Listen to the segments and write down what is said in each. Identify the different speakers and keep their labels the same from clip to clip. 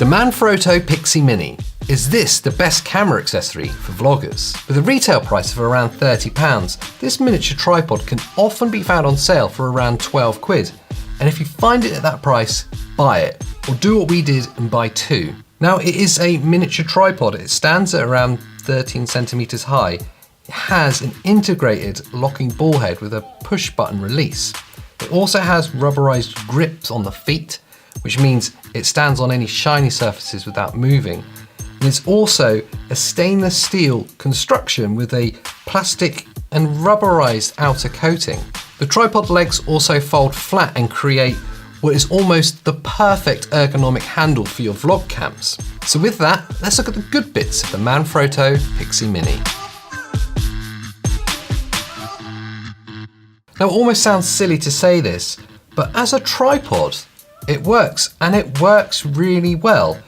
Speaker 1: The Manfrotto Pixi Mini. Is this the best camera accessory for vloggers? With a retail price of around £30, this miniature tripod can often be found on sale for around 12 quid. And if you find it at that price, buy it. Or do what we did and buy two. Now, it is a miniature tripod. It stands at around 13 centimeters high. It has an integrated locking ball head with a push button release. It also has rubberized grips on the feet, which means it stands on any shiny surfaces without moving. And it's also a stainless steel construction with a plastic and rubberized outer coating. The tripod legs also fold flat and create what is almost the perfect ergonomic handle for your vlog cams. So with that, let's look at the good bits of the Manfrotto Pixi Mini. Now, it almost sounds silly to say this, but as a tripod, it works, and it works really well.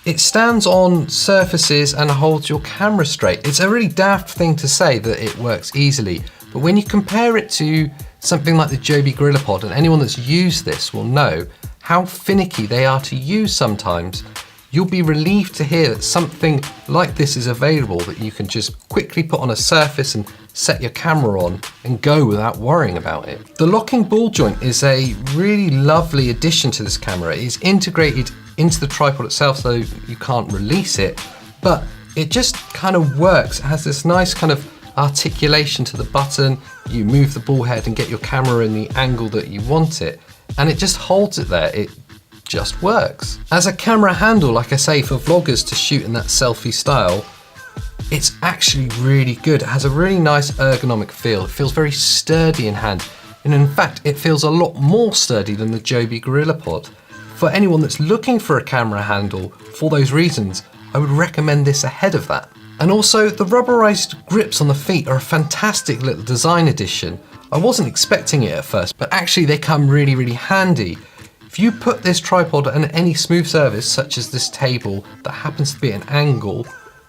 Speaker 1: It stands on surfaces and holds your camera straight. It's a really daft thing to say that it works easily, but when you compare it to something like the Joby GorillaPod, and anyone that's used this will know how finicky they are to use sometimes, you'll be relieved to hear that something like this is available that you can just quickly put on a surface and set your camera on and go without worrying about it. The locking ball joint is a really lovely addition to this camera. It is integrated into the tripod itself, so you can't release it, but it just kind of works. It has this nice kind of articulation to the button. You move the ball head and get your camera in the angle that you want it, and it just holds it there. It just works. As a camera handle, like I say, for vloggers to shoot in that selfie style, it's actually really good. It has a really nice ergonomic feel. It feels very sturdy in hand, and in fact, it feels a lot more sturdy than the Joby GorillaPod. For anyone that's looking for a camera handle for those reasons, I would recommend this ahead of that. And also, the rubberized grips on the feet are a fantastic little design addition. I wasn't expecting it at first, but actually they come really, really handy. If you put this tripod on any smooth surface, such as this table that happens to be at an angle,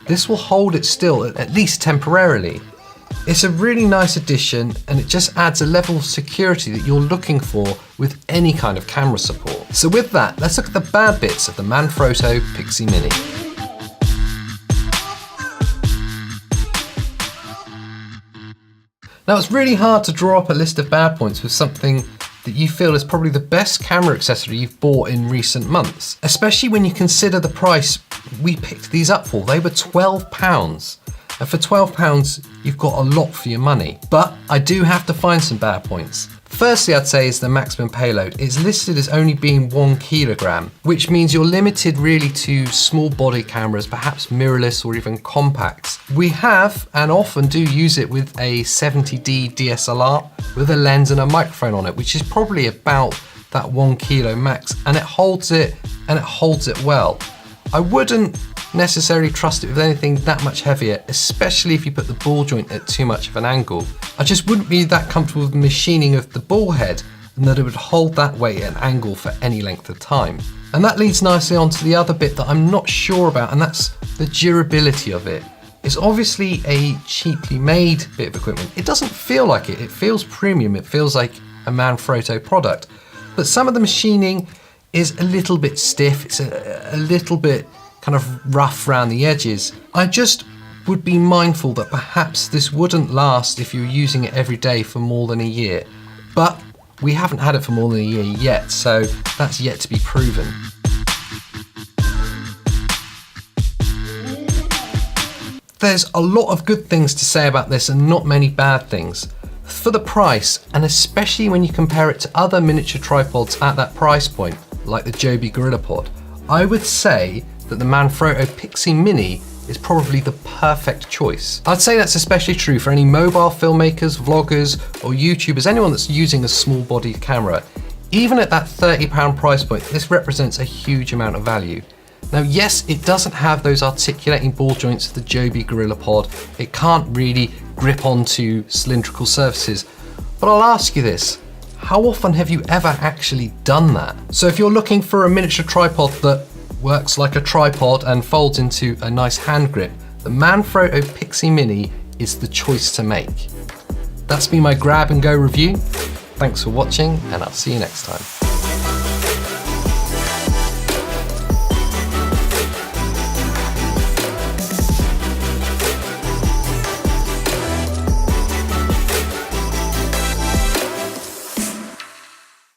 Speaker 1: this will hold it still, at least temporarily. It's a really nice addition, and it just adds a level of security that you're looking for with any kind of camera support. So with that, let's look at the bad bits of the Manfrotto Pixi Mini. Now, it's really hard to draw up a list of bad points with something that you feel is probably the best camera accessory you've bought in recent months, especially when you consider the price we picked these up for. They were £12. And for £12, you've got a lot for your money. But I do have to find some bad points. Firstly, I'd say is the maximum payload. It's listed as only being 1 kilogram, which means you're limited really to small body cameras, perhaps mirrorless or even compacts. We have, and often do use it with a 70D DSLR with a lens and a microphone on it, which is probably about that 1 kilo max, and it holds it, and it holds it well. I wouldn't necessarily trust it with anything that much heavier, especially if you put the ball joint at too much of an angle. I just wouldn't be that comfortable with the machining of the ball head and that it would hold that weight at an angle for any length of time. And that leads nicely on to the other bit that I'm not sure about, and that's the durability of it. It's obviously a cheaply made bit of equipment. It doesn't feel like it. It feels premium. It feels like a Manfrotto product. But some of the machining is a little bit stiff. It's a little bit kind of rough around the edges. I just would be mindful that perhaps this wouldn't last if you're using it every day for more than a year. But we haven't had it for more than a year yet, so that's yet to be proven. There's a lot of good things to say about this and not many bad things. For the price, and especially when you compare it to other miniature tripods at that price point, like the Joby GorillaPod, I would say that the Manfrotto Pixi Mini is probably the perfect choice. I'd say that's especially true for any mobile filmmakers, vloggers, or YouTubers, anyone that's using a small bodied camera. Even at that £30 price point, this represents a huge amount of value. Now, yes, it doesn't have those articulating ball joints of the Joby GorillaPod. It can't really grip onto cylindrical surfaces. But I'll ask you this, how often have you ever actually done that? So if you're looking for a miniature tripod that works like a tripod and folds into a nice hand grip, the Manfrotto Pixi Mini is the choice to make. That's been my grab and go review. Thanks for watching, and I'll see you next time.